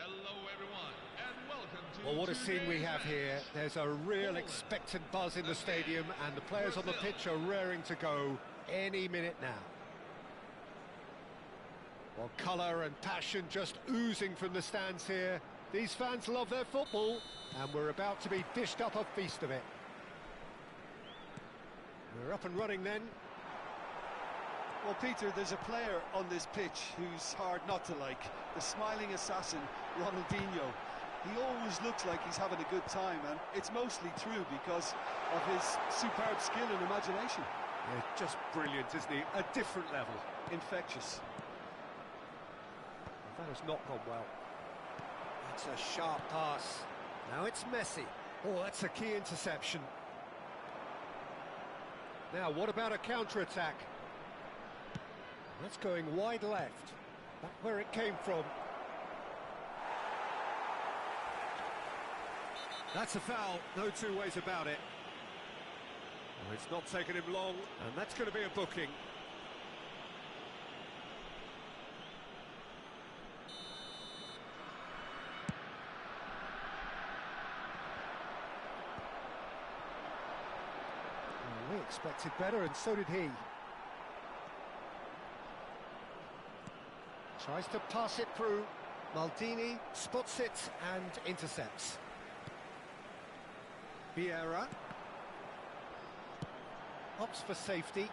Hello everyone, and welcome to Well, what a scene we have here. match. There's a real expectant buzz in the stadium, and the players on the pitch are raring to go any minute now. Well, colour and passion just oozing from the stands here. These fans love their football, and we're about to be dished up a feast of it. We're up and running then. Well, Peter, there's a player on this pitch who's hard not to like. The smiling assassin, Ronaldinho. He always looks like he's having a good time, and it's mostly true because of his superb skill and imagination. Yeah, just brilliant, isn't he? A different level. Infectious. That has not gone well. That's a sharp pass. Now it's Messi. Oh, that's a key interception. Now, what about a counter-attack? That's going wide left. Back where it came from. That's a foul, no two ways about it. Oh, it's not taken him long, and that's going to be a booking. Well, we expected better, and so did he. Tries to pass it through. Maldini spots it and intercepts. Vieira opts for safety.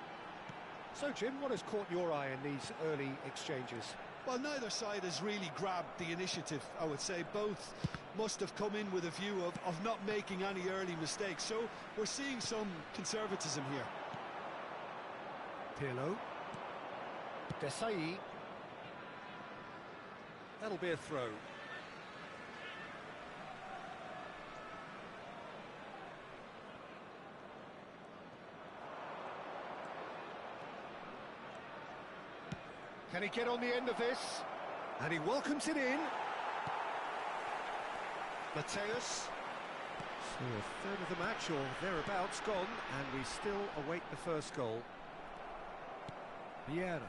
So, Jim, what has caught your eye in these early exchanges? Well, neither side has really grabbed the initiative, I would say. Both must have come in with a view of not making any early mistakes. So we're seeing some conservatism here. Pirlo. Desai. That'll be a throw. Can he get on the end of this? And he welcomes it in. Mateus. So a third of the match or thereabouts gone, and we still await the first goal. Vieira.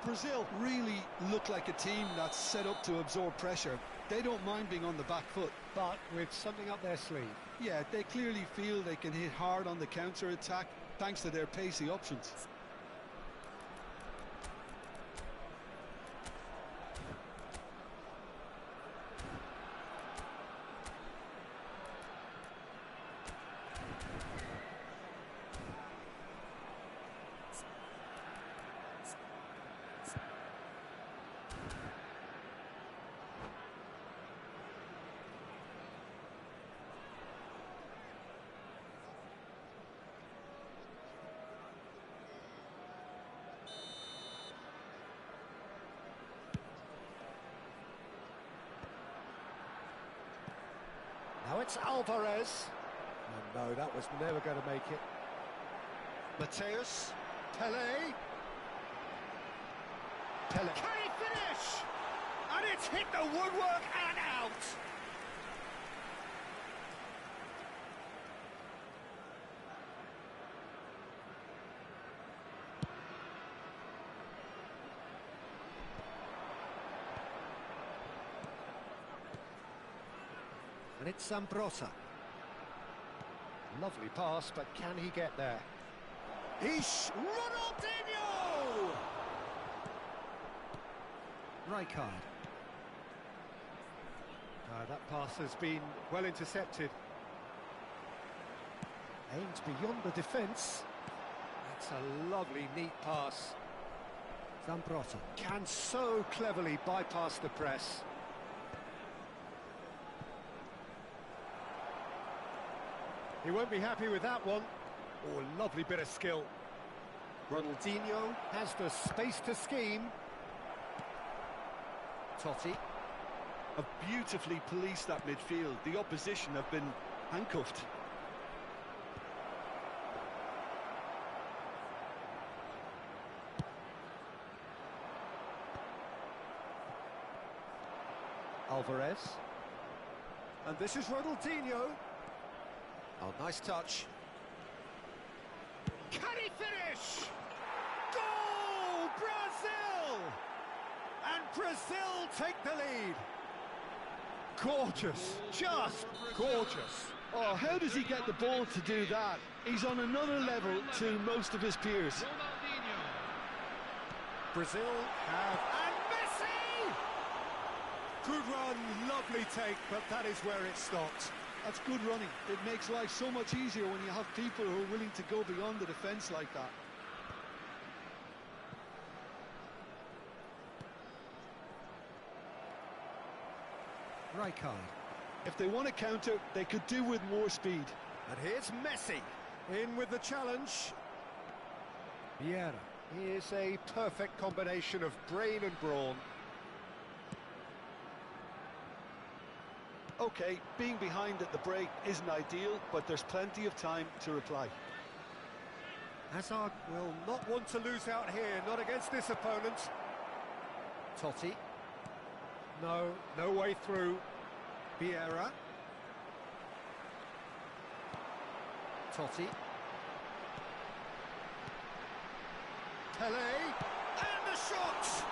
Brazil really look like a team that's set up to absorb pressure. They don't mind being on the back foot. But with something up their sleeve. Yeah, they clearly feel they can hit hard on the counter-attack thanks to their pacey options. Now it's Alvarez. Oh, no, that was never going to make it. Mateus. Pele. Pele. Can he finish? And it's hit the woodwork and out. And it's Zambrotta. Lovely pass, but can he get there? He's Ronaldinho! Rijkaard. That pass has been well intercepted. Aims beyond the defence. That's a lovely, neat pass. Zambrotta can so cleverly bypass the press. He won't be happy with that one. Oh, lovely bit of skill. Ronaldinho has the space to scheme. Totti. Have beautifully policed that midfield. The opposition have been handcuffed. Alvarez. And this is Ronaldinho. Oh, nice touch. Can he finish? Goal, Brazil! And Brazil take the lead. gorgeous, just gorgeous. Oh, how does he get the ball to do that? He's on another level to most of his peers. Brazil have... and Messi! Good run, lovely take, but that is where it stopped. That's good running. It makes life so much easier when you have people who are willing to go beyond the defence like that. Rijkaard. If they want to counter, they could do with more speed. And here's Messi, in with the challenge. Vieira. Here's a perfect combination of brain and brawn. OK, being behind at the break isn't ideal, but there's plenty of time to reply. Hazard will not want to lose out here, not against this opponent. Totti. No way through. Vieira. Totti. Pele. And the shot!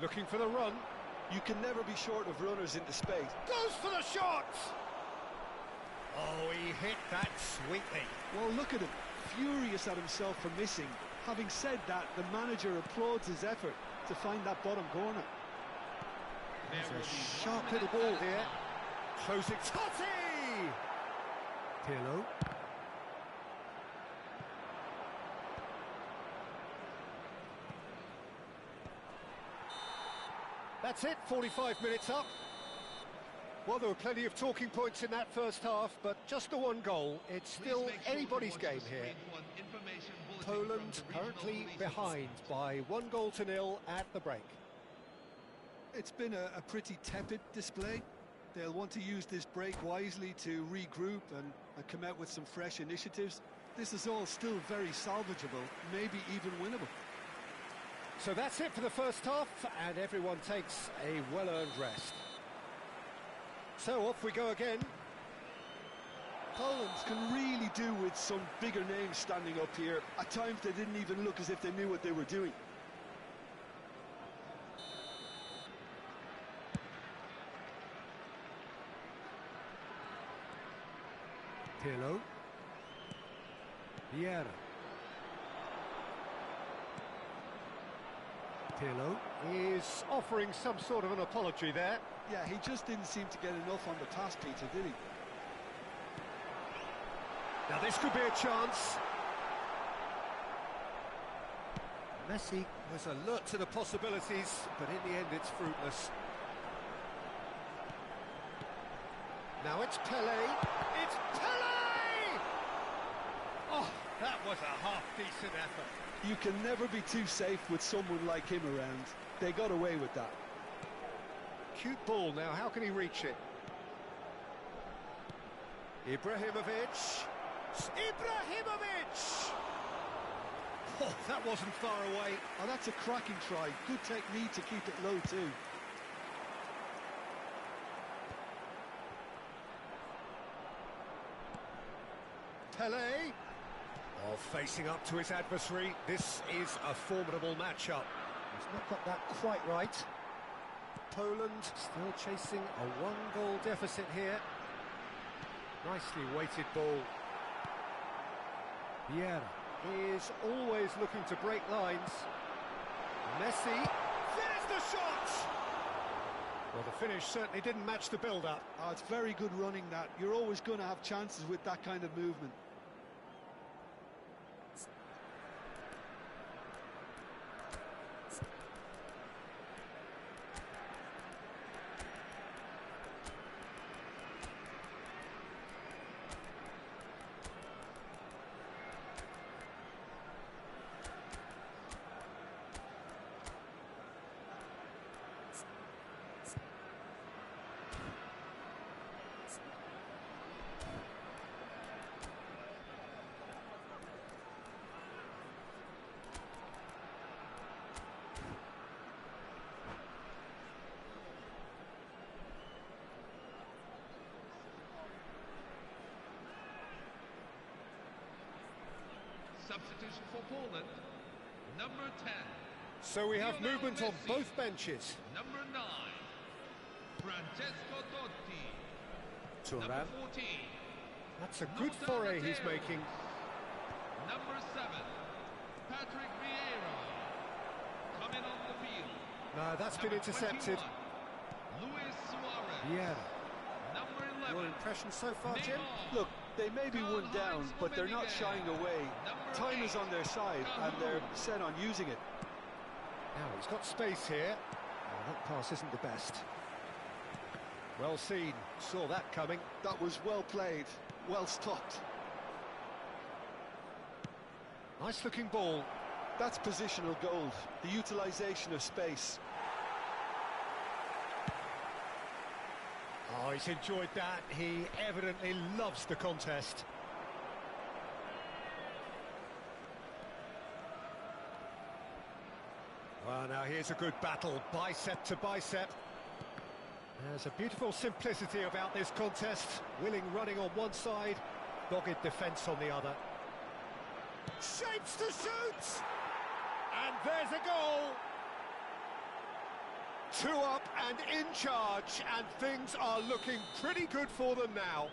Looking for the run. You can never be short of runners into space. Goes for the shot! Oh, he hit that sweetly. Well, look at him, furious at himself for missing. Having said that, the manager applauds his effort to find that bottom corner. There's a sharp little ball here. Closing. Totti! Pirlo. That's it, 45 minutes up. Well, there were plenty of talking points in that first half, but just the one goal. It's still anybody's game here. Poland currently behind by 1-0 at the break. It's been a pretty tepid display. They'll want to use this break wisely to regroup and come out with some fresh initiatives. This is all still very salvageable, maybe even winnable. So that's it for the first half, and everyone takes a well-earned rest. So off we go again. Poland can really do with some bigger names standing up here. At times they didn't even look as if they knew what they were doing. Pirlo. Vieira. Pirlo is offering some sort of an apology there. Yeah, he just didn't seem to get enough on the pass, Peter, did he? Now this could be a chance. Messi was alert to the possibilities, but in the end it's fruitless. Now it's Pele. It's Pele! Oh, that was a half-decent effort. You can never be too safe with someone like him around. They got away with that. Cute ball now, how can he reach it? Ibrahimovic. Ibrahimovic! Oh, that wasn't far away. Oh, that's a cracking try. Good technique to keep it low too. Pele. Oh, facing up to his adversary. This is a formidable matchup. He's not got that quite right. Poland still chasing a 1-goal deficit here. Nicely weighted ball. Vieira is always looking to break lines. Messi. There's the shot! Well, the finish certainly didn't match the build-up. Oh, it's very good running that. You're always going to have chances with that kind of movement. Substitution for Poland, number 10. So we have Lionel movement on Messi. both benches. Number 9, Francesco Totti. Turan. Number 14, That's a good foray he's making. number 7, Patrick Vieira. Coming on the field. No, that's been Number intercepted. 21, Luis Suarez. Yeah. Number Your 11, impression so far, Jim? Neymar. Look, they may be one down, but they're not shying away. Time is on their side, and they're set on using it. Now he's got space here. Oh, that pass isn't the best. Well seen. Saw that coming. That was well played, well stopped. Nice looking ball. That's positional gold, the utilisation of space. Oh, he's enjoyed that. He evidently loves the contest. Well, now here's a good battle, bicep to bicep. There's a beautiful simplicity about this contest. Willing running on one side, dogged defence on the other. Shapes to shoot! And there's a goal! 2 up and in charge, and things are looking pretty good for them now.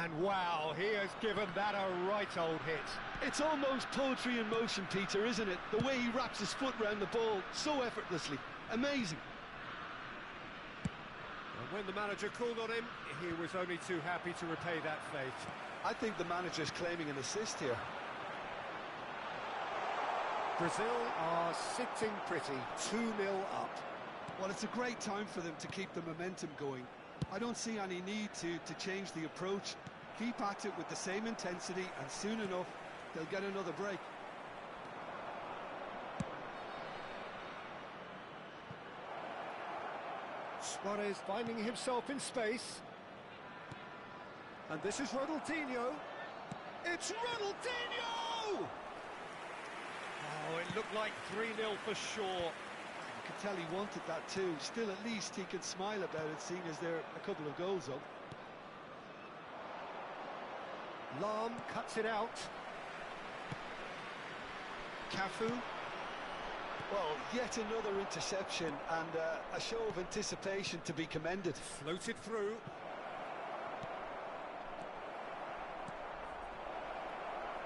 And wow, he has given that a right old hit. It's almost poetry in motion, Peter, isn't it? The way he wraps his foot round the ball so effortlessly. Amazing. And when the manager called on him, he was only too happy to repay that faith. I think the manager's claiming an assist here. Brazil are sitting pretty, 2-0 up. Well, it's a great time for them to keep the momentum going. I don't see any need to change the approach. Keep at it with the same intensity, and soon enough, they'll get another break. Suarez finding himself in space. And this is Ronaldinho. It's Ronaldinho! Oh, it looked like 3-0 for sure. You could tell he wanted that too. Still, at least he can smile about it, seeing as there are a couple of goals up. Lam cuts it out. Cafu. Well, yet another interception, and a show of anticipation to be commended. Floated through.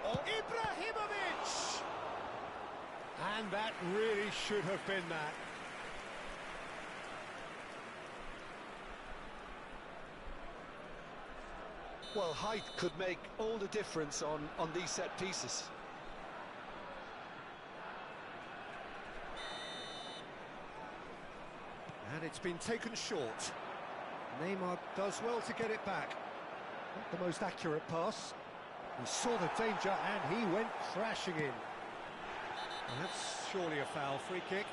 Oh, Ibrahimovic! And that really should have been that. Well, height could make all the difference on these set pieces. And it's been taken short. Neymar does well to get it back. Not the most accurate pass. He saw the danger and he went crashing in. And that's surely a foul. Free kick.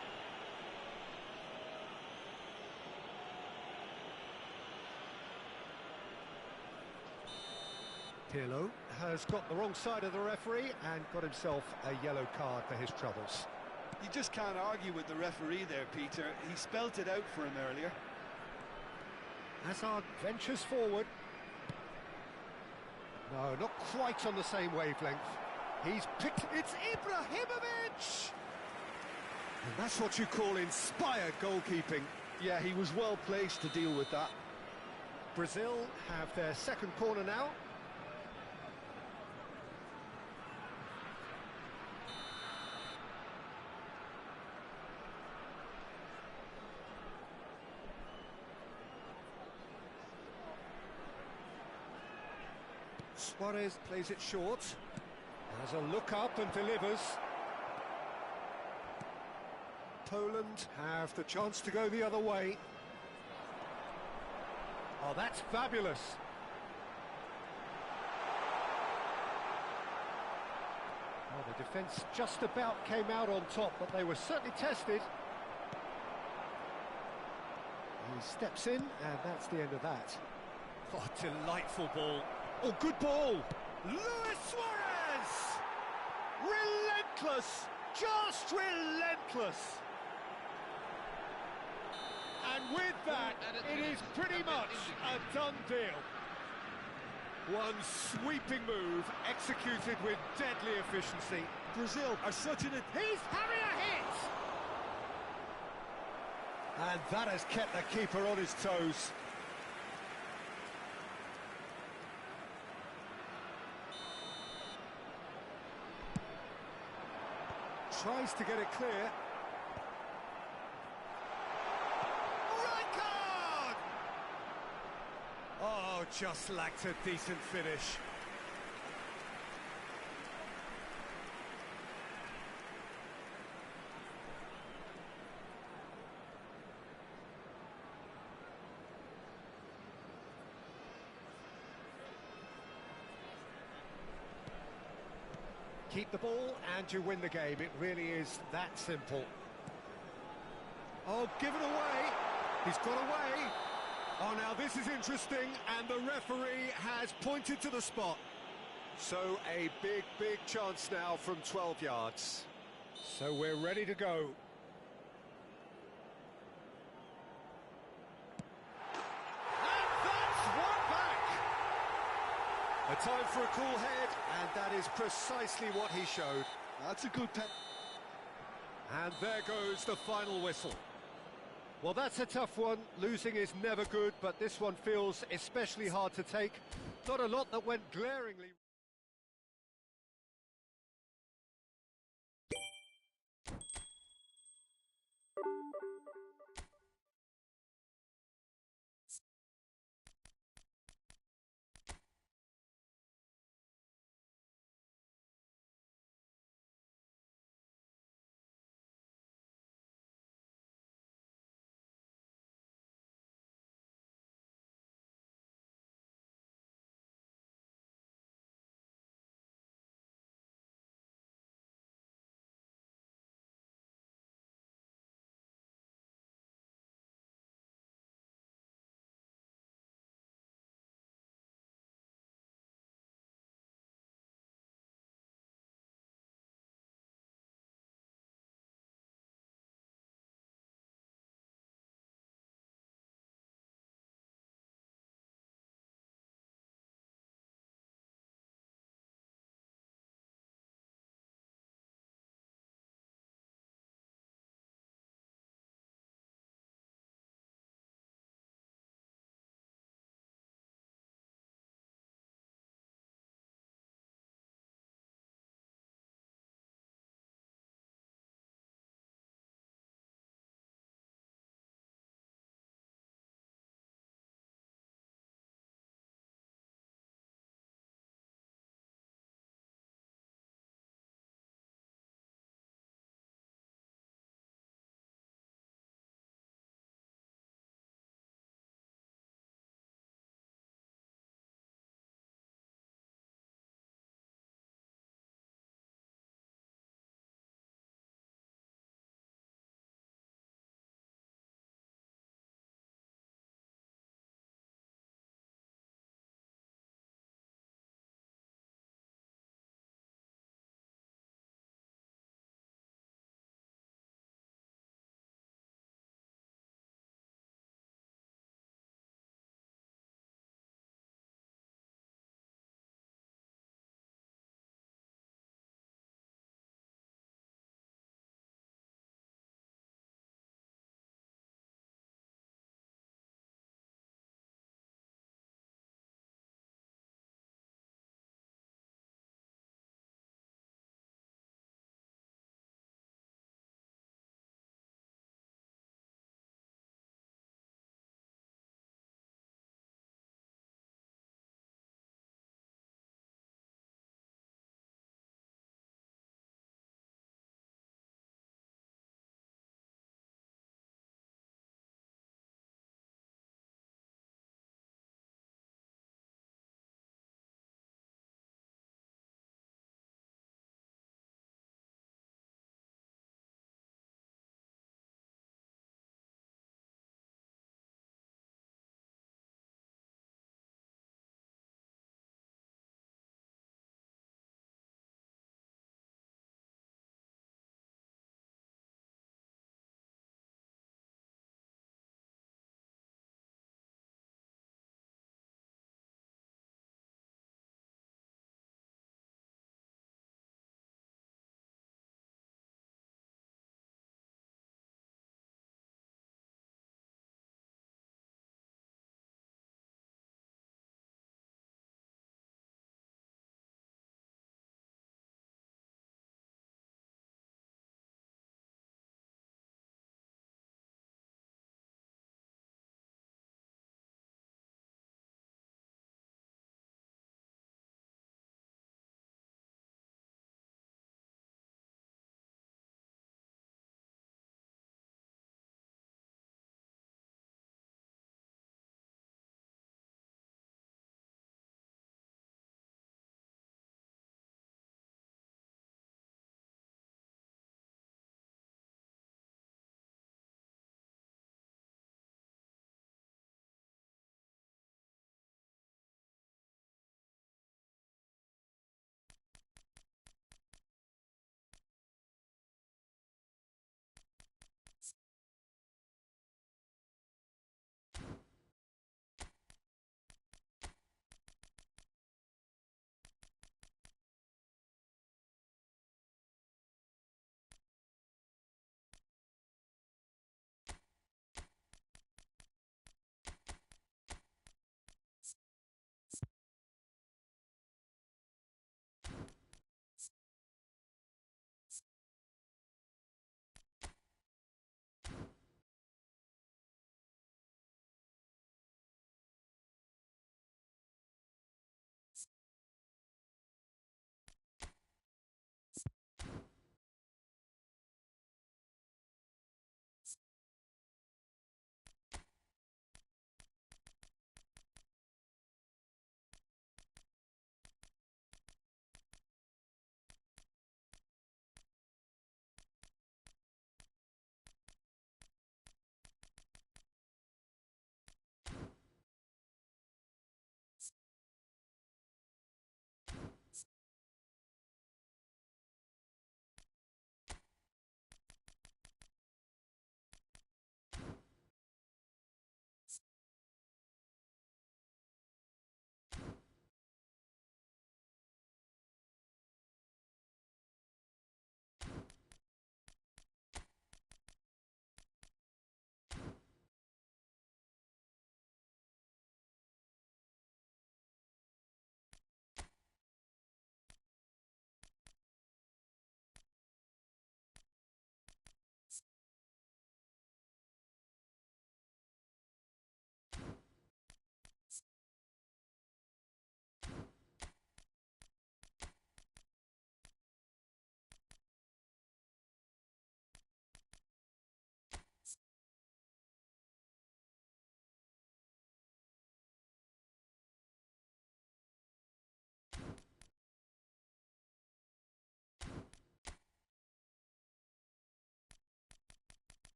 Pirlo has got the wrong side of the referee and got himself a yellow card for his troubles. You just can't argue with the referee there, Peter. He spelt it out for him earlier. Hazard ventures forward. No, not quite on the same wavelength. He's picked... It's Ibrahimovic! And that's what you call inspired goalkeeping. Yeah, he was well placed to deal with that. Brazil have their second corner now. Suarez plays it short. Has a look up and delivers. Poland have the chance to go the other way. Oh, that's fabulous. Well, the defence just about came out on top, but they were certainly tested. He steps in, and that's the end of that. Oh, delightful ball. Oh, good ball! Luis Suarez! Relentless! Just relentless! And with that, it is pretty much a done deal. One sweeping move, executed with deadly efficiency. Brazil are such an... He's having a hit! And that has kept the keeper on his toes. Tries to get it clear. Red card! Oh, just lacked a decent finish. Keep the ball and you win the game. It really is that simple. Oh, give it away. He's got away. Oh, now this is interesting, and the referee has pointed to the spot. So a big chance now from 12 yards. So we're ready to go. A time for a cool head, and that is precisely what he showed. That's a good pen. And there goes the final whistle. Well, that's a tough one. Losing is never good, but this one feels especially hard to take. Not a lot that went glaringly...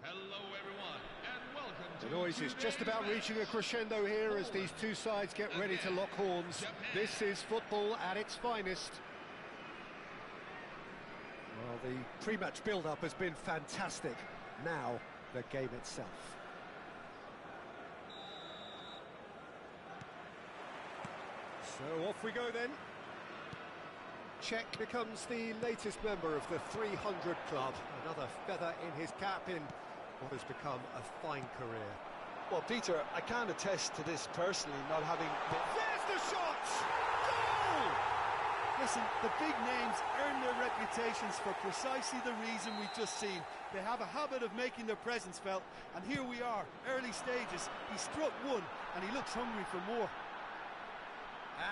Hello, everyone, and welcome to The noise is just about reaching a crescendo here as these two sides get ready to lock horns. This is football at its finest. Well, the pre-match build-up has been fantastic. Now, the game itself. So off we go then. Czech becomes the latest member of the 300 club. Another feather in his cap in what has become a fine career. Well, Peter, I can't attest to this personally, not having... There's the shot! Goal! Listen, the big names earn their reputations for precisely the reason we've just seen. They have a habit of making their presence felt, and here we are, early stages. He struck one, and he looks hungry for more.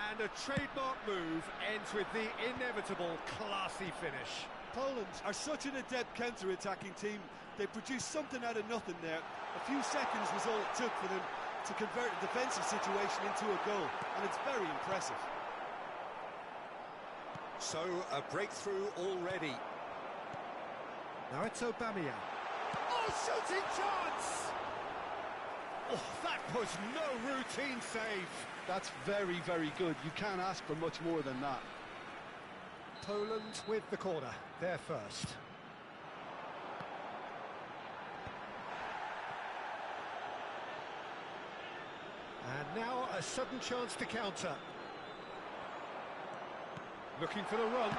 And a trademark move ends with the inevitable classy finish. Poland are such an adept counter-attacking team. They produced something out of nothing there. A few seconds was all it took for them to convert a defensive situation into a goal, and it's very impressive. So, a breakthrough already. Now it's Aubameyang. Oh, shooting chance! Oh, that was no routine save. That's very, very good. You can't ask for much more than that. Poland with the corner, they're first. And now a sudden chance to counter. Looking for the run.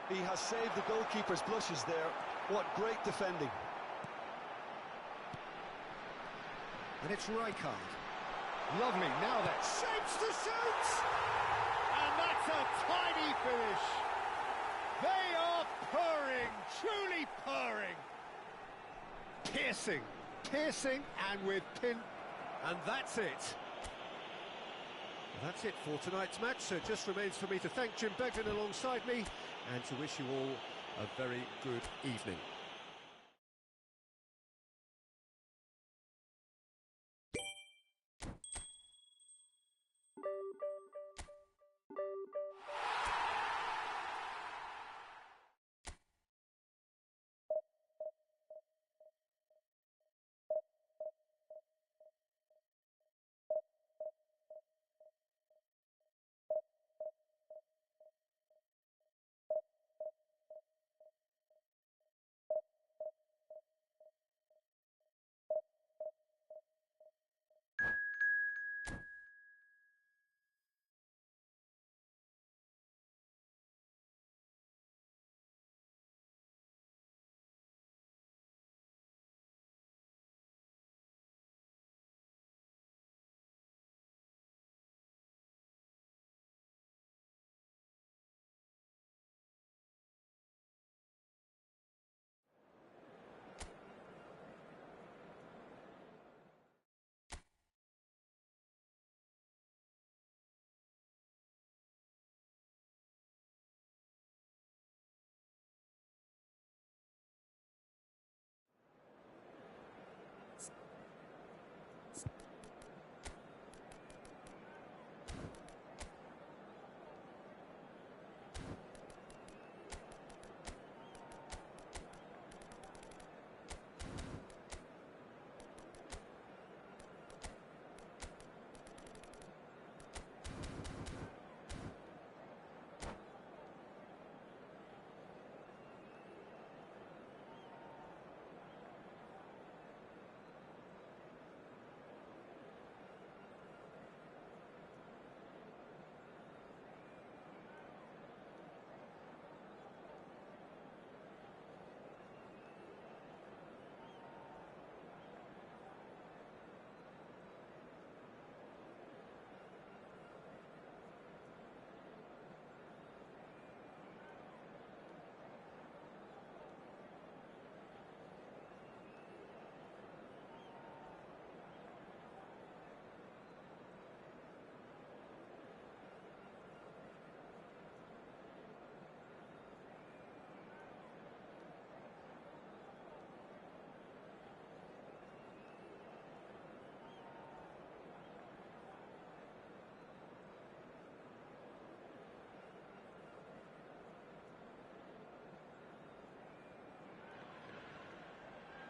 He has saved the goalkeeper's blushes there. What great defending. And it's Rijkaard. Lovely, now that shapes to shoot! And that's a tiny finish. They are purring, truly purring. Piercing and with pin. And that's it. That's it for tonight's match, so it just remains for me to thank Jim Begden alongside me and to wish you all a very good evening.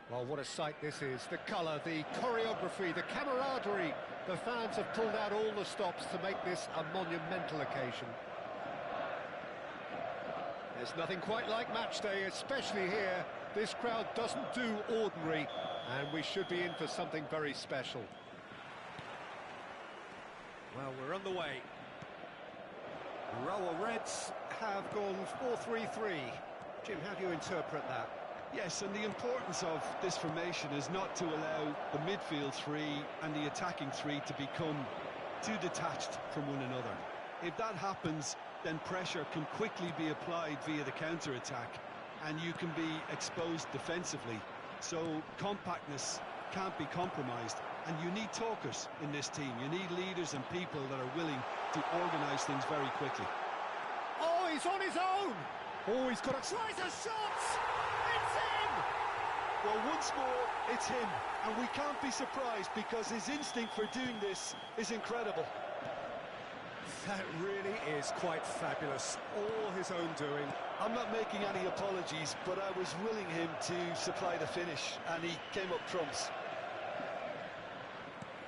Well, what a sight this is. The colour, the choreography, the camaraderie. The fans have pulled out all the stops to make this a monumental occasion. There's nothing quite like match day, especially here. This crowd doesn't do ordinary, and we should be in for something very special. Well, we're on the way. Royal Reds have gone 4-3-3. Jim, how do you interpret that? Yes, and the importance of this formation is not to allow the midfield three and the attacking three to become too detached from one another. If that happens, then pressure can quickly be applied via the counter-attack, and you can be exposed defensively. So compactness can't be compromised, and you need talkers in this team. You need leaders and people that are willing to organise things very quickly. Oh, he's on his own! Oh, he's got a tries a shot! It's him! Well, once more, it's him, and we can't be surprised because his instinct for doing this is incredible. That really is quite fabulous. All his own doing. I'm not making any apologies, but I was willing him to supply the finish, and he came up trumps.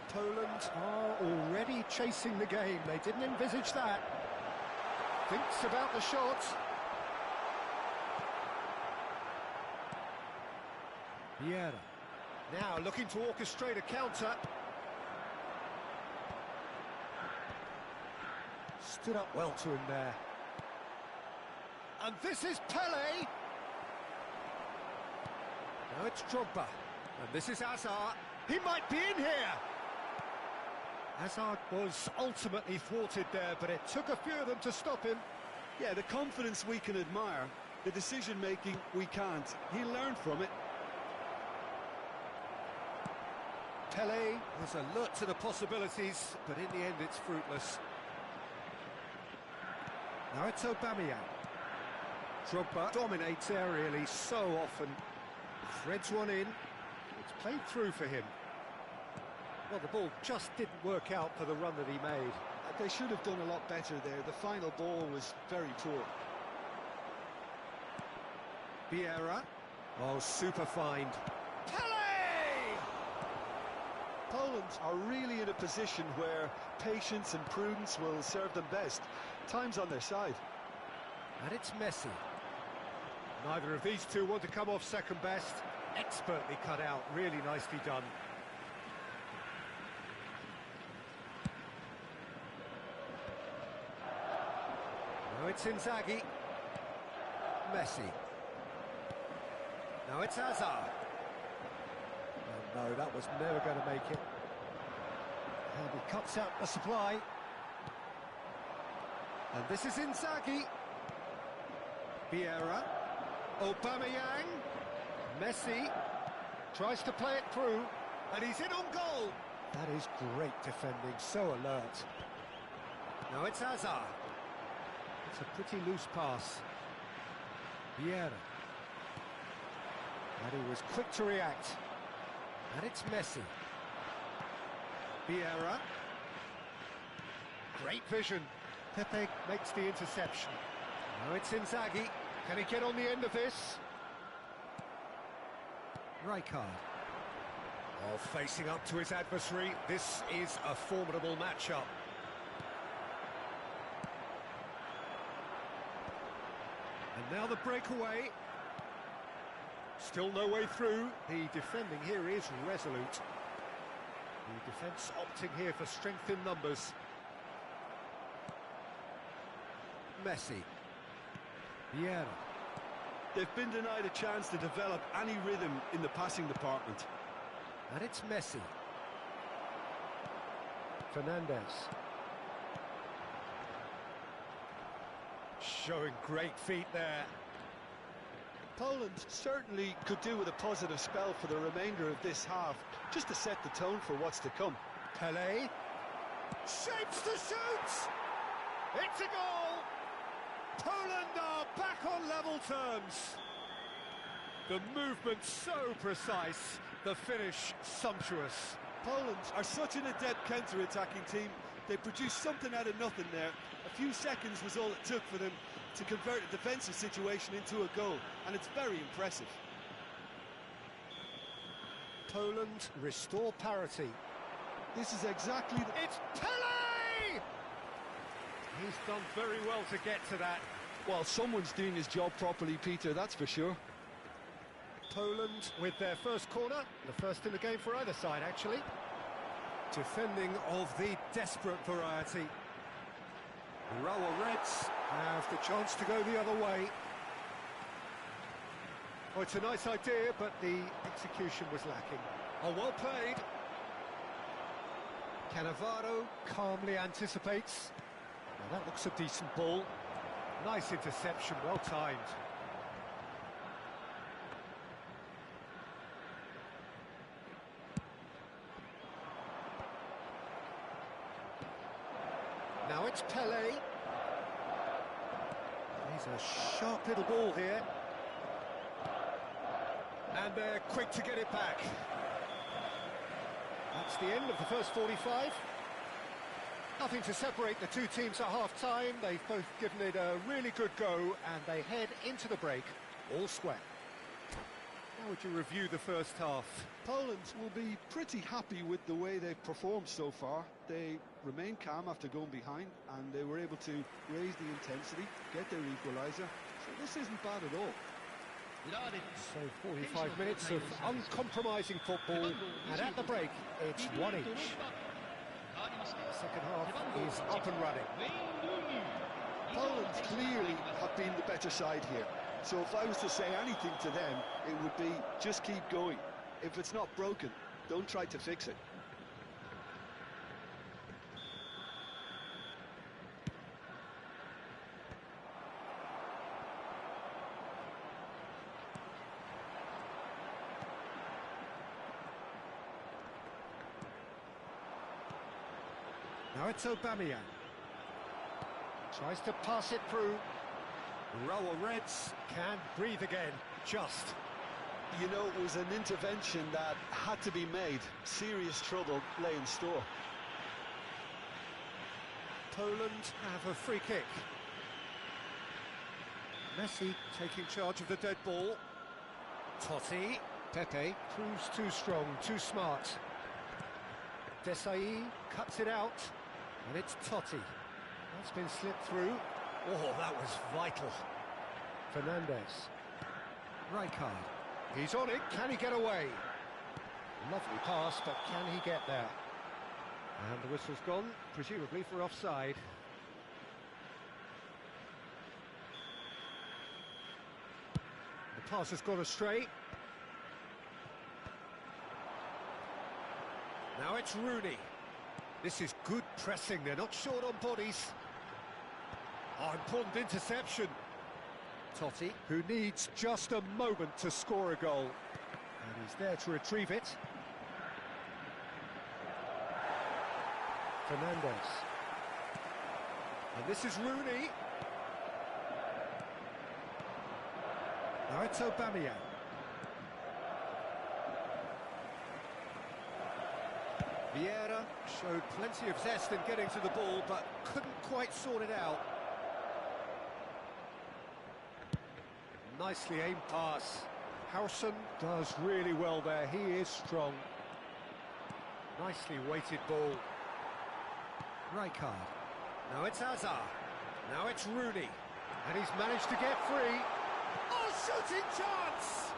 Poland are already chasing the game. They didn't envisage that. Thinks about the shot. Vieira. Now looking to orchestrate a counter. Stood up well to him there. And this is Pele. Now it's Drogba. And this is Hazard. He might be in here. Hazard was ultimately thwarted there, but it took a few of them to stop him. Yeah, the confidence we can admire, the decision-making we can't. He learned from it. Pele was alert to the possibilities, but in the end it's fruitless. Now it's Aubameyang. Drogba dominates aerially so often. Threads one in. It's played through for him. Well, the ball just didn't work out for the run that he made. They should have done a lot better there. The final ball was very poor. Vieira. Oh, super find. Pele! Poland are really in a position where patience and prudence will serve them best. Time's on their side. And it's Messi. Neither of these two want to come off second best. Expertly cut out, really nicely done. Now it's Inzaghi. Messi. Now it's Hazard. Oh no, that was never going to make it. And he cuts out the supply. And this is Inzaghi. Vieira. Aubameyang. Messi. Tries to play it through. And he's in on goal. That is great defending, so alert. Now it's Hazard. It's a pretty loose pass. Vieira. And he was quick to react. And it's Messi. Vieira. Great vision. Pepe makes the interception. Now it's Inzaghi. Can he get on the end of this? Rijkaard. Oh, facing up to his adversary. This is a formidable matchup. And now the breakaway. Still no way through. The defending here is resolute. The defence opting here for strength in numbers. Messi. Vieira. They've been denied a chance to develop any rhythm in the passing department. And it's Messi. Fernandez. Showing great feet there. Poland certainly could do with a positive spell for the remainder of this half, just to set the tone for what's to come. Pele. Shapes to shoot! It's a goal! Poland are back on level terms. The movement so precise, the finish sumptuous. Poland are such an adept counter-attacking team. They produced something out of nothing there. A few seconds was all it took for them to convert a defensive situation into a goal, and it's very impressive. Poland restore parity. This is exactly the... It's Pele! He's done very well to get to that. Well, someone's doing his job properly, Peter, that's for sure. Poland with their first corner, the first in the game for either side, actually. Defending of the desperate variety. The Urawa Reds have the chance to go the other way. Oh, it's a nice idea, but the execution was lacking. Oh, well played. Cannavaro calmly anticipates. Now that looks a decent ball. Nice interception, well timed. Now it's Pele. He's a sharp little ball here. And they're quick to get it back. That's the end of the first 45. Nothing to separate the two teams at half-time. They've both given it a really good go, and they head into the break all square. How would you review the first half? Poland will be pretty happy with the way they've performed so far. They remained calm after going behind, and they were able to raise the intensity, get their equaliser. So this isn't bad at all. So 45 minutes of uncompromising football, and at the break, it's 1 each. The second half is up and running. Poland clearly have been the better side here. So if I was to say anything to them, it would be just keep going. If it's not broken, don't try to fix it. Now it's Aubameyang. Tries to pass it through. Urawa Reds can breathe again, just. You know, it was an intervention that had to be made. Serious trouble lay in store. Poland have a free kick. Messi taking charge of the dead ball. Totti. Pepe proves too strong, too smart. Desai cuts it out, and it's Totti. That's been slipped through. Oh, that was vital. Fernandez. Rijkaard. He's on it. Can he get away? Lovely pass, but can he get there? And the whistle's gone, presumably for offside. The pass has gone astray. Now it's Rooney. This is good pressing. They're not short on bodies. Oh, important interception. Totti, who needs just a moment to score a goal. And he's there to retrieve it. Fernandez. And this is Rooney. Now it's Aubameyang. Vieira showed plenty of zest in getting to the ball, but couldn't quite sort it out. Nicely aimed pass. Howson does really well there. He is strong. Nicely weighted ball. Rijkaard. Now it's Hazard. Now it's Rooney. And he's managed to get free. Oh, shooting chance!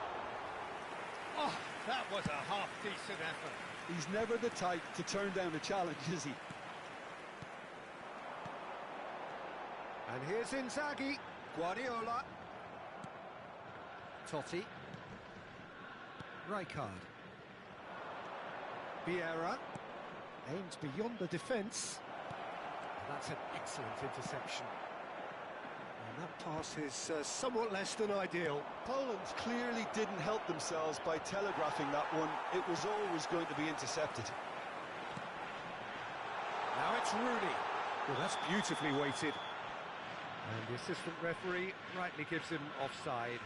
Oh, that was a half-decent effort. He's never the type to turn down a challenge, is he? And here's Inzaghi. Guardiola. Totti. Rijkaard. Vieira. Aims beyond the defence. And that's an excellent interception. And that pass is somewhat less than ideal. Poland clearly didn't help themselves by telegraphing that one. It was always going to be intercepted. Now it's Rooney. Well, that's beautifully weighted. And the assistant referee rightly gives him offside.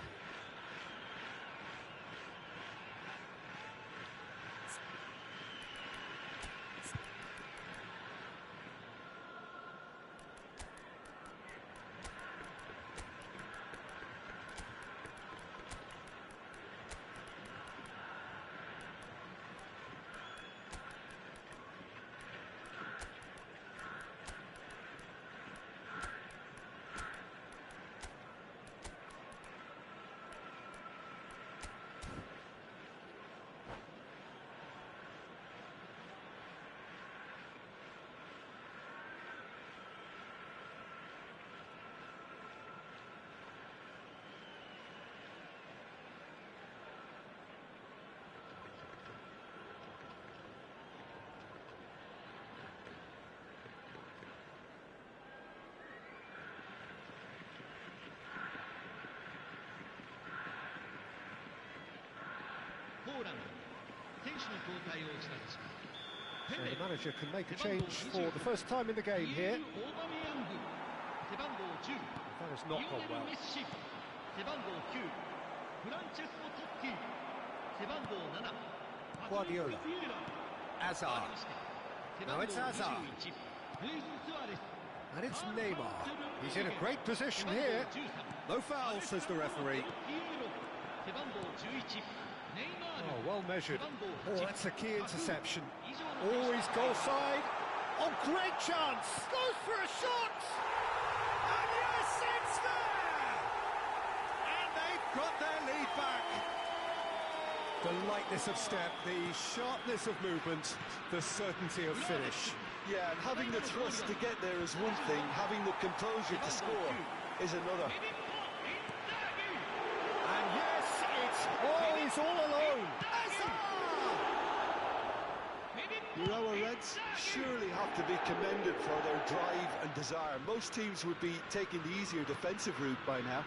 So the manager can make a change for the first time in the game here. That has not gone well. Guardiola. Azar. Now it's Azar. And it's Neymar. He's in a great position here. No foul, says the referee. Oh, well measured. Oh, that's a key interception. Oh, he's goal side. Oh, great chance. Goes for a shot. And yes, it's there. And they've got their lead back. The lightness of step, the sharpness of movement, the certainty of finish. Yeah, and having the thrust to get there is one thing, having the composure to score is another. And yes, he's all alone. Urawa Reds surely have to be commended for their drive and desire. Most teams would be taking the easier defensive route by now.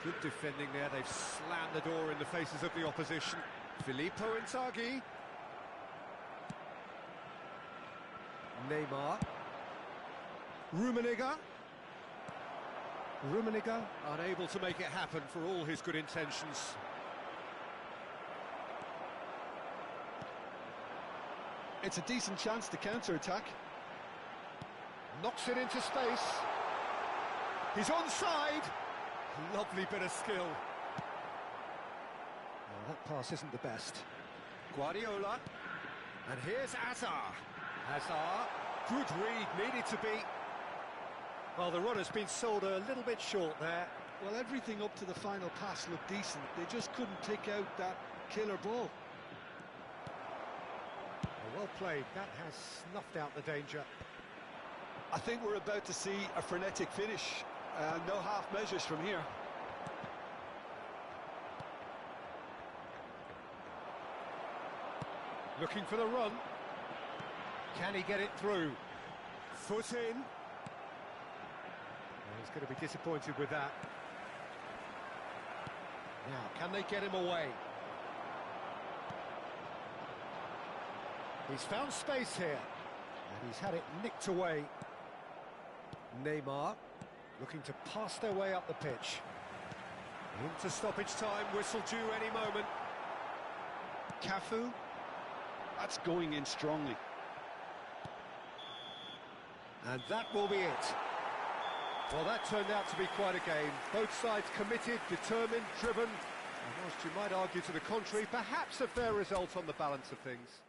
Good defending there, they've slammed the door in the faces of the opposition. Filippo Inzaghi. Neymar. Rummenigge unable to make it happen for all his good intentions. It's a decent chance to counter-attack. Knocks it into space. He's onside. Lovely bit of skill. Well, that pass isn't the best. Guardiola. And here's Azar. Azar. Good read, needed to be. Well, the run has been sold a little bit short there. Well, everything up to the final pass looked decent. They just couldn't pick out that killer ball. Well played. That has snuffed out the danger. I think we're about to see a frenetic finish. No half measures from here. Looking for the run. Can he get it through? Foot in. Well, he's going to be disappointed with that. Now, can they get him away? He's found space here. And he's had it nicked away. Neymar looking to pass their way up the pitch. Into stoppage time, whistle due any moment. Cafu. That's going in strongly. And that will be it. Well, that turned out to be quite a game. Both sides committed, determined, driven. And whilst you might argue to the contrary, perhaps a fair result on the balance of things.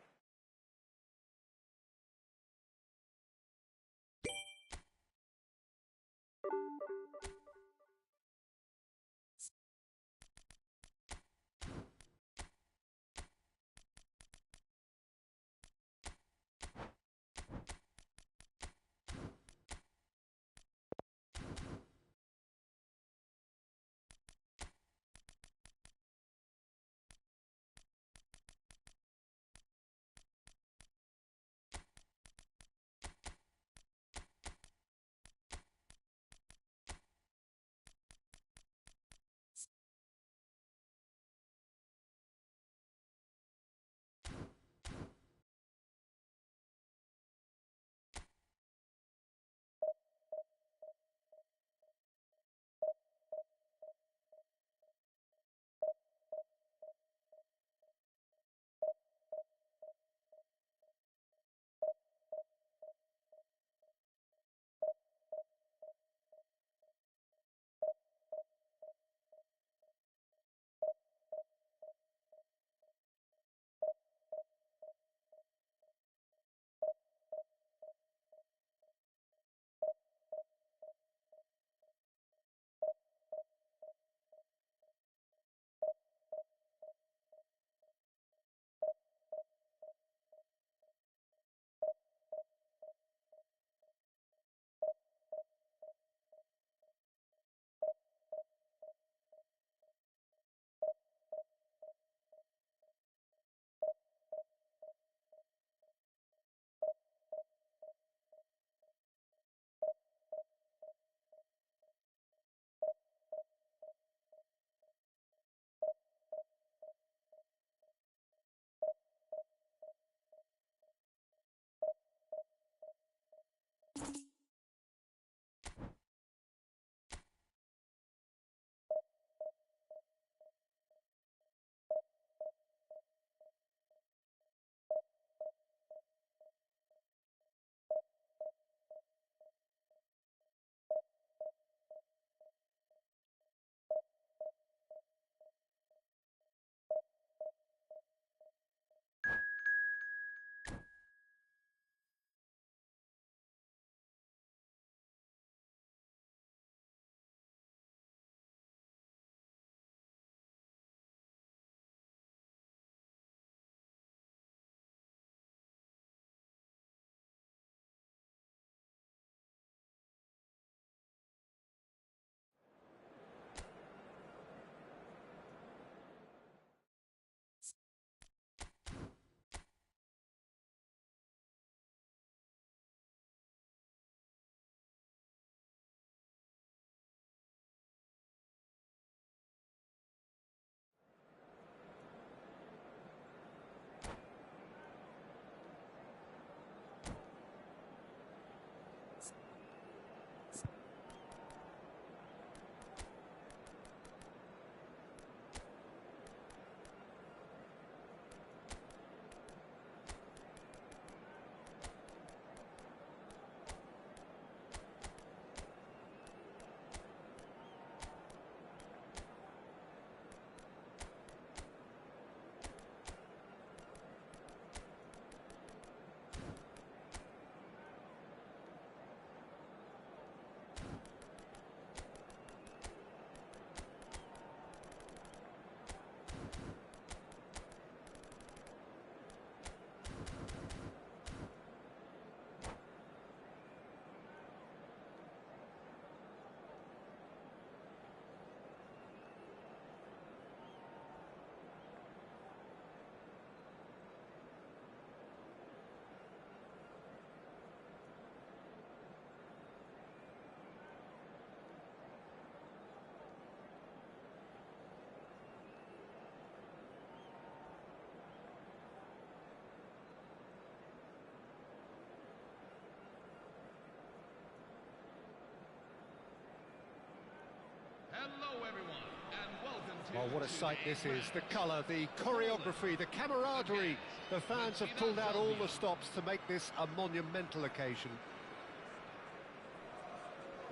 Hello, everyone, and welcome to... Oh, what a sight this is. The colour, the choreography, the camaraderie. The fans have pulled out all the stops to make this a monumental occasion.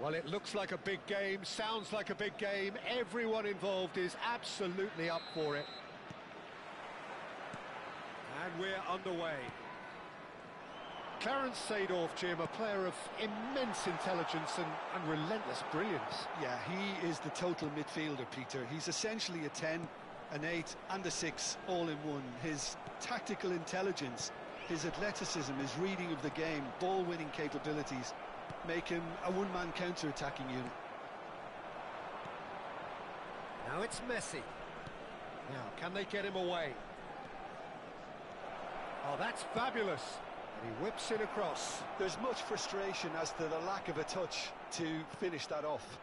Well, it looks like a big game, sounds like a big game. Everyone involved is absolutely up for it. And we're underway. Clarence Seedorf, Jim, a player of immense intelligence and relentless brilliance. Yeah, he is the total midfielder, Peter. He's essentially a 10, an 8 and a 6 all in one. His tactical intelligence, his athleticism, his reading of the game, ball-winning capabilities make him a one-man counter-attacking unit. Now it's Messi. Now, can they get him away? Oh, that's fabulous. And he whips it across. There's much frustration as to the lack of a touch to finish that off.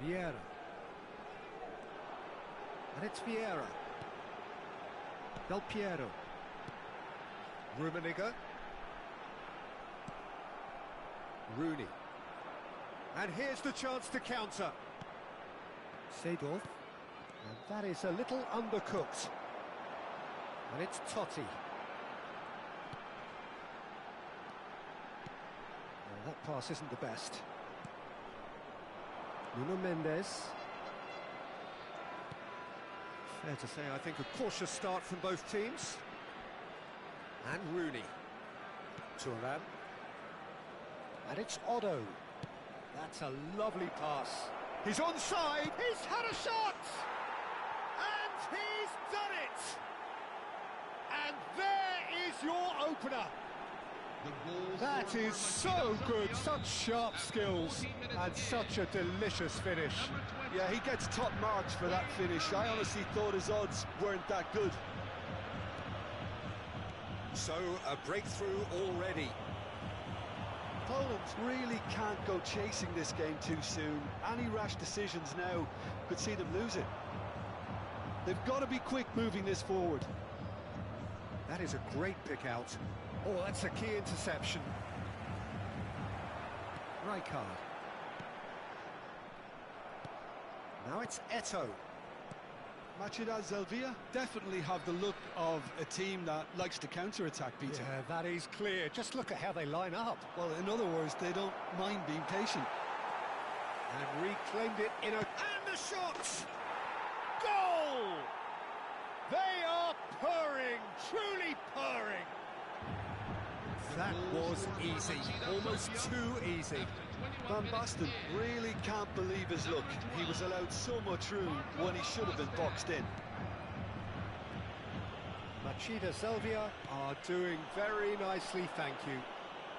Vieira. And it's Vieira. Del Piero. Rummenigge. Rooney. And here's the chance to counter. Seedorf. And that is a little undercooked. And it's Totti. Well, that pass isn't the best. Nuno Mendes. Fair to say, I think, a cautious start from both teams. And Rooney. Thuram. And it's Otto. That's a lovely pass. He's onside. He's had a shot. And he's done it. And there is your opener. That is so good. Such sharp skills and such a delicious finish. Yeah, he gets top marks for that finish. I honestly thought his odds weren't that good. So, a breakthrough already. Poland really can't go chasing this game too soon. Any rash decisions now could see them lose it. They've got to be quick moving this forward. That is a great pick out. Oh, that's a key interception. Rijkaard. Now it's Eto'o. Machida Zelvia definitely have the look of a team that likes to counter-attack, Peter. Yeah, that is clear. Just look at how they line up. Well, in other words, they don't mind being patient. And reclaimed it in a... And the shot! Goal! They are purring, truly purring. That was easy, almost too easy. Van Basten really can't believe his luck. He was allowed so much room when he should have been boxed in. Machida Zelvia are doing very nicely, thank you.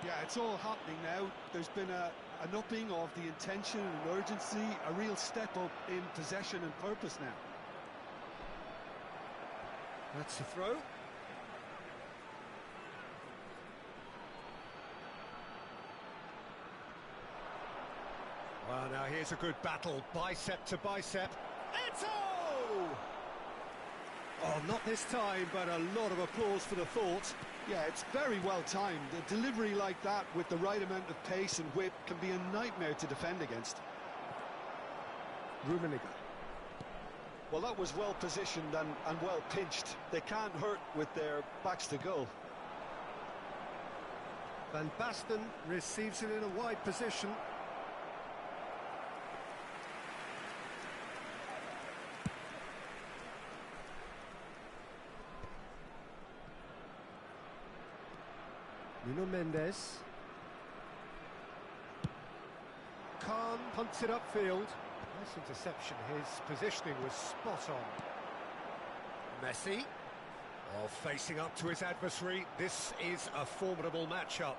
Yeah, it's all happening now. There's been an upping of the intention and urgency, a real step up in possession and purpose now. That's the throw. Well, now here's a good battle, bicep to bicep. Eto'o! Oh, not this time, but a lot of applause for the thought. Yeah, it's very well timed. A delivery like that with the right amount of pace and whip can be a nightmare to defend against. Rummenigge. Well, that was well positioned and well pinched. They can't hurt with their backs to goal. Van Basten receives it in a wide position. Nuno Mendes. Khan punts it upfield. Nice interception. His positioning was spot on. Messi. Oh, facing up to his adversary. This is a formidable matchup.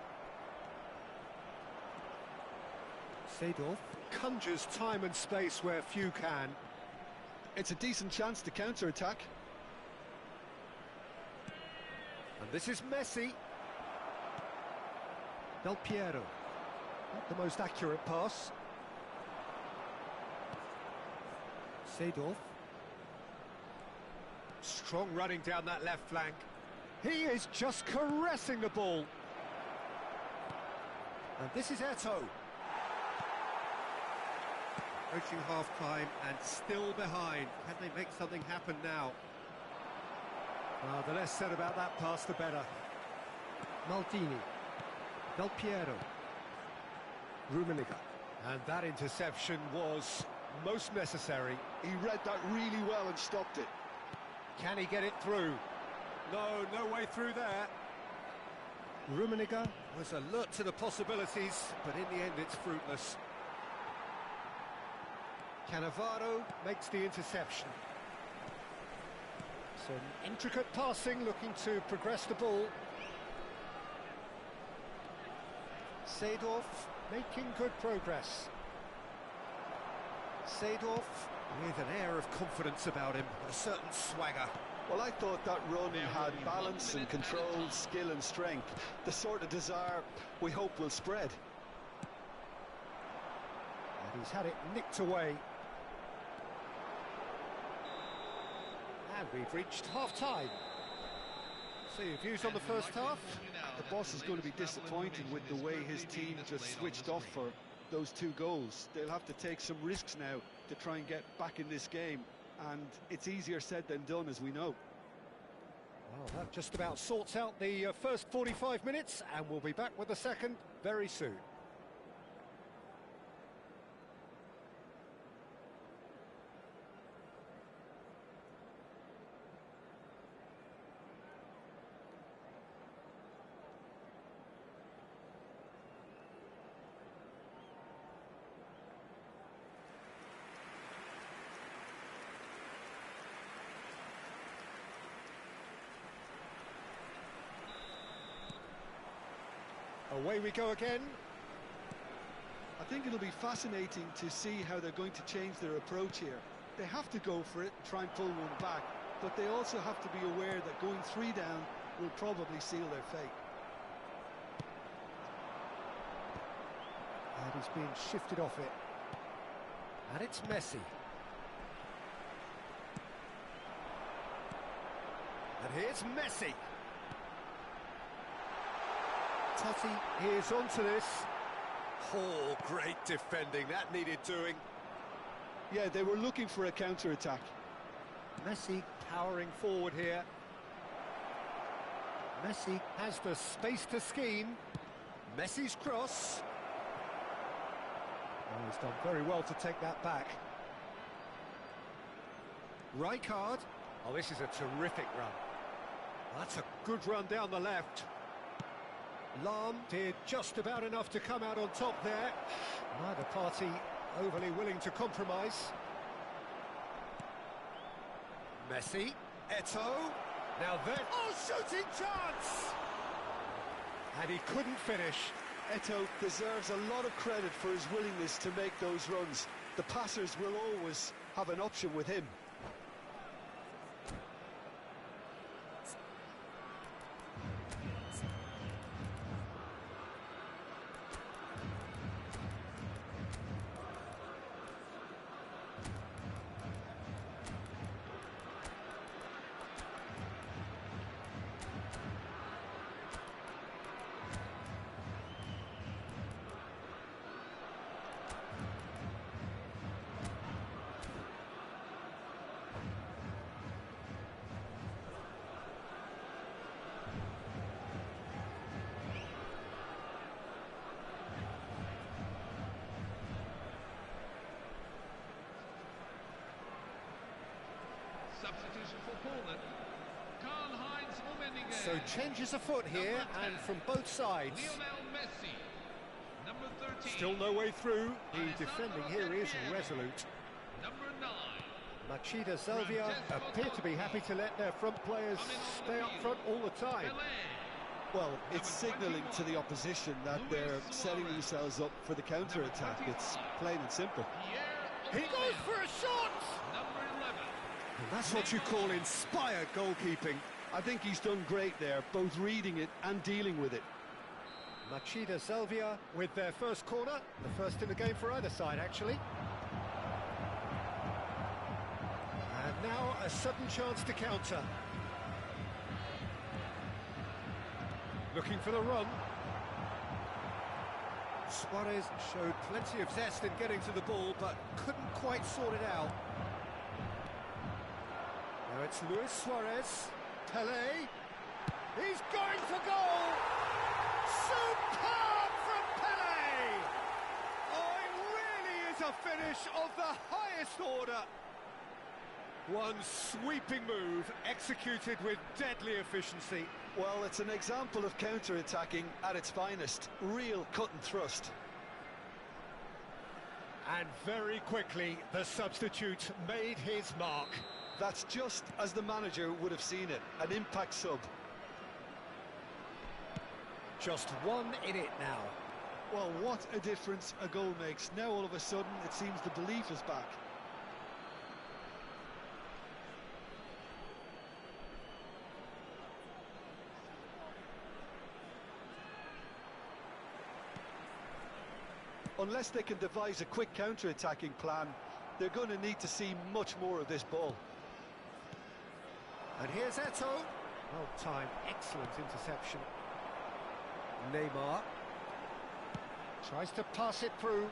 Seedorf conjures time and space where few can. It's a decent chance to counter-attack. And this is Messi. Del Piero. Not the most accurate pass. Seedorf. Strong running down that left flank. He is just caressing the ball. And this is Eto'o. Approaching half-time and still behind. Can they make something happen now? Well, the less said about that pass, the better. Maldini. Del Piero. Rummenigge. And that interception was most necessary. He read that really well and stopped it. Can he get it through? No way through there. Rummenigge was alert to the possibilities, but in the end it's fruitless. Cannavaro makes the interception. Some intricate passing, looking to progress the ball. Seedorf making good progress. Seedorf with an air of confidence about him, a certain swagger. Well, I thought that run had balance and control, skill and strength. The sort of desire we hope will spread. And he's had it nicked away. And we've reached half-time. So your views on the first half? The boss is going to be disappointed with the way his team just switched off for those 2 goals. They'll have to take some risks now to try and get back in this game. And it's easier said than done, as we know. Well, that just about sorts out the first 45 minutes, and we'll be back with the second very soon. Away we go again. I think it'll be fascinating to see how they're going to change their approach here. They have to go for it and try and pull one back, but they also have to be aware that going 3 down will probably seal their fate. And he's being shifted off it. And it's Messi. And here's Messi. Totti is onto this. Oh, great defending. That needed doing. Yeah, they were looking for a counter-attack. Messi powering forward here. Messi has the space to scheme. Messi's cross. Oh, he's done very well to take that back. Rijkaard. Oh, this is a terrific run. That's a good run down the left. Lahm did just about enough to come out on top there. Neither party overly willing to compromise. Messi. Eto'o. Now then. Oh, shooting chance! And he couldn't finish. Eto'o deserves a lot of credit for his willingness to make those runs. The passers will always have an option with him. Substitution for Poland. Karl-Heinz Rummenigge. So changes afoot here, and from both sides. Lionel Messi. Number 13. Still no way through. The defending here is resolute. Number 9. Machida Salvia appear to be happy to let their front players stay up front all the time. Well, it's signalling to the opposition that they're setting themselves up for the counter-attack. It's plain and simple. He goes for a shot! Number 11. And that's what you call inspired goalkeeping. I think he's done great there, both reading it and dealing with it. Machida Salvia with their first corner, the first in the game for either side, actually. And now a sudden chance to counter. Looking for the run. Suarez showed plenty of zest in getting to the ball, but couldn't quite sort it out. Now it's Luis Suarez. Pelé. He's going for goal! Superb from Pelé! Oh, it really is a finish of the highest order. One sweeping move, executed with deadly efficiency. Well, it's an example of counter-attacking at its finest. Real cut and thrust. And very quickly, the substitute made his mark. That's just as the manager would have seen it. An impact sub. Just one in it now. Well, what a difference a goal makes. Now all of a sudden it seems the belief is back. Unless they can devise a quick counter-attacking plan, they're going to need to see much more of this ball. And here's Eto'o. Well timed, excellent interception. Neymar tries to pass it through.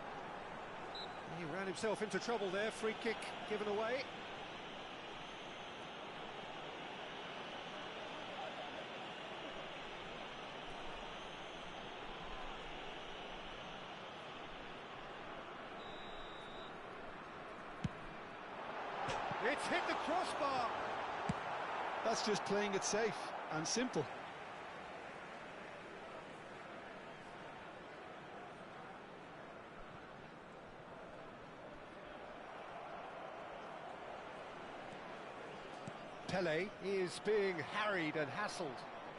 He ran himself into trouble there. Free kick given away. It's hit the crossbar. That's just playing it safe and simple. Pelé is being harried and hassled.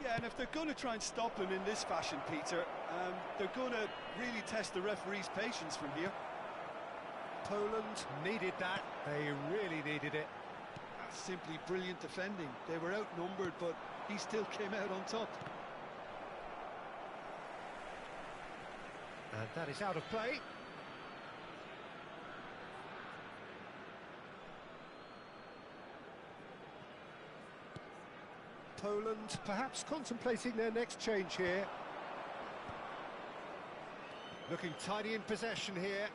Yeah, and if they're going to try and stop him in this fashion, Peter, they're going to really test the referee's patience from here. Poland needed that. They really needed it. That's simply brilliant defending. They were outnumbered, but he still came out on top. And that is out of play. Poland perhaps contemplating their next change here. Looking tidy in possession here.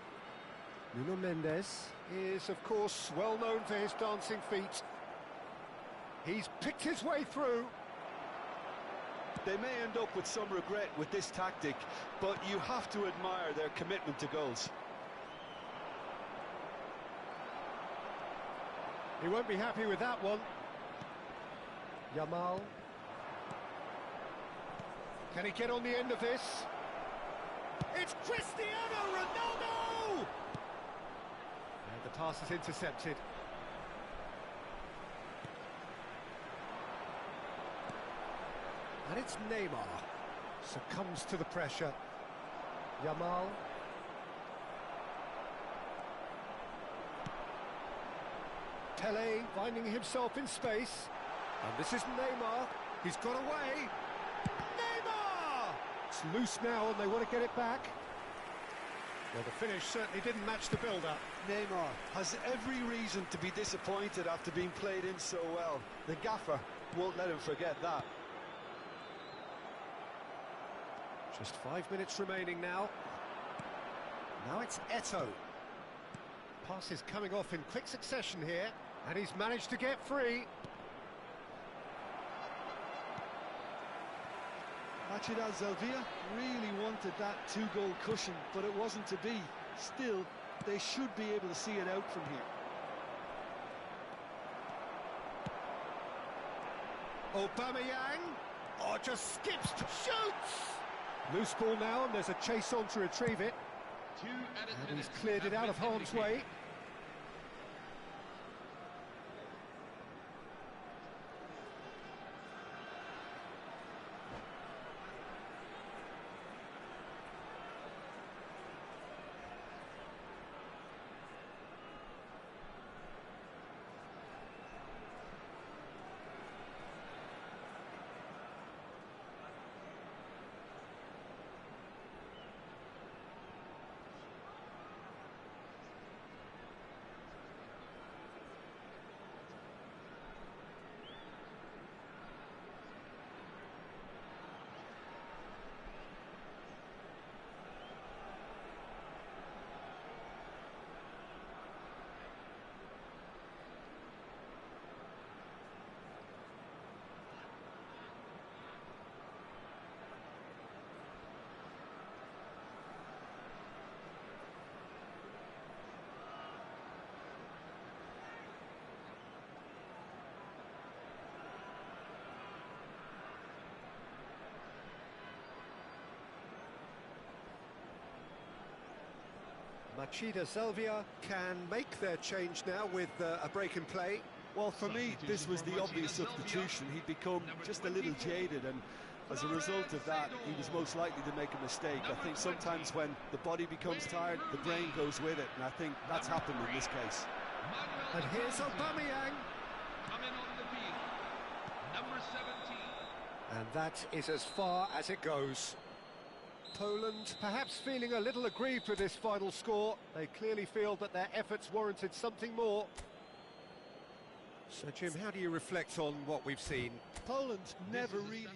Nuno Mendes is, of course, well known for his dancing feet. He's picked his way through. They may end up with some regret with this tactic, but you have to admire their commitment to goals. He won't be happy with that one. Yamal. Can he get on the end of this? It's Cristiano Ronaldo! And the pass is intercepted. And it's Neymar. Succumbs to the pressure. Yamal. Pelé finding himself in space. And this is Neymar. He's got away. Neymar! It's loose now and they want to get it back. Well, the finish certainly didn't match the build-up. Neymar has every reason to be disappointed after being played in so well. The gaffer won't let him forget that. Just 5 minutes remaining now. Now it's Eto'o. Pass is coming off in quick succession here, and he's managed to get free. Rachida Zelvia really wanted that two-goal cushion, but it wasn't to be. Still, they should be able to see it out from here. Aubameyang. Oh, just skips to shoots. Loose ball now, and there's a chase on to retrieve it. 2 added And he's minutes cleared it have out of been harm's indicated. way. Machida Selvia can make their change now with a break in play. Well, for me, this was the obvious substitution. He'd become just a little jaded, and as a result of that, he was most likely to make a mistake. I think sometimes when the body becomes tired, the brain goes with it, and I think that's happened in this case. And here's Aubameyang. Coming on the field, number 17. And that is as far as it goes. Poland perhaps feeling a little aggrieved with this final score. They clearly feel that their efforts warranted something more. So, Jim, how do you reflect on what we've seen? Poland never really...